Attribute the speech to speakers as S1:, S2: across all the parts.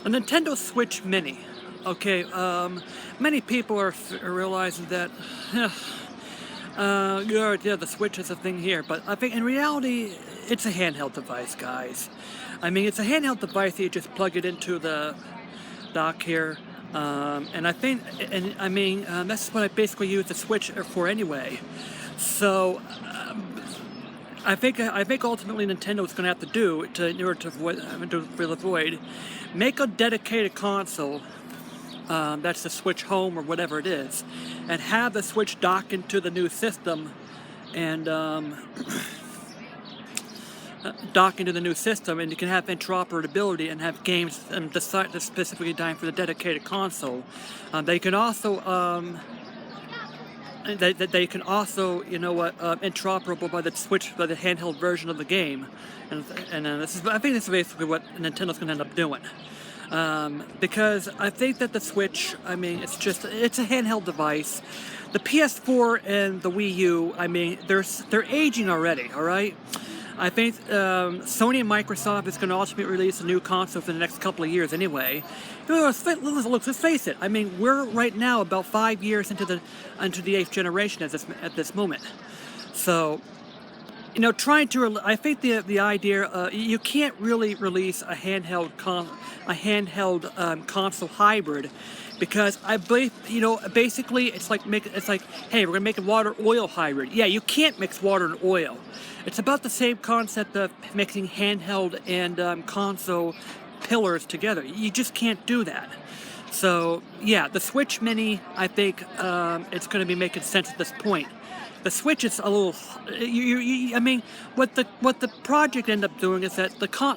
S1: A Nintendo Switch Mini. Okay, many people are realizing that, yeah, the Switch is a thing here, but I think in reality, it's a handheld device, guys. I mean, it's a handheld device that you just plug it into the dock here, and I think, and I mean, that's what I basically use the Switch for anyway. So, I think ultimately Nintendo's going to have to do in order to fill the void, make a dedicated console. That's the Switch Home or whatever it is, and have the Switch dock into the new system, and dock into the new system, and you can have interoperability and have games and decide specifically designed for the dedicated console. They can also they can also, you know what, interoperable by the Switch, by the handheld version of the game, and I think this is basically what Nintendo's going to end up doing, because I think that the Switch, I mean, it's a handheld device. The PS4 and the Wii U, I mean, they're aging already. All right. I think Sony and Microsoft is going to ultimately release a new console for the next couple of years anyway. You know, let's face it. I mean, we're right now about 5 years into the 8th generation at this moment. So, you know, I think the idea, you can't really release a handheld console hybrid, because I believe, you know, basically it's like, hey, we're gonna make a water oil hybrid. Yeah, you can't mix water and oil. It's about the same concept of mixing handheld and console pillars together. You just can't do that. So yeah, the Switch Mini, I think it's going to be making sense at this point. The Switch is a little. I mean, what the project ended up doing is that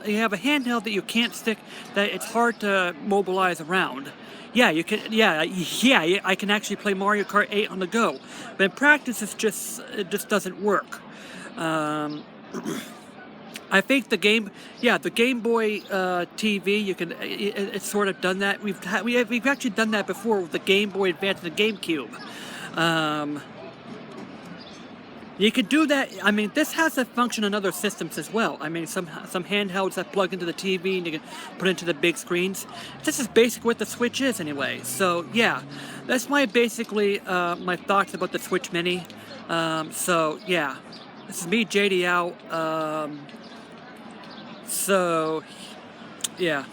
S1: you have a handheld that you can't stick, that it's hard to mobilize around. Yeah, you can. Yeah, I can actually play Mario Kart 8 on the go, but in practice, it just doesn't work. I think the Game Boy TV, you can. It's sort of done that. We've actually done that before with the Game Boy Advance and the GameCube. You could do that. I mean, this has a function on other systems as well. I mean, some handhelds that plug into the TV and you can put into the big screens. This is basically what the Switch is anyway. So yeah, that's basically my thoughts about the Switch Mini. So yeah, this is me, JD out. So yeah.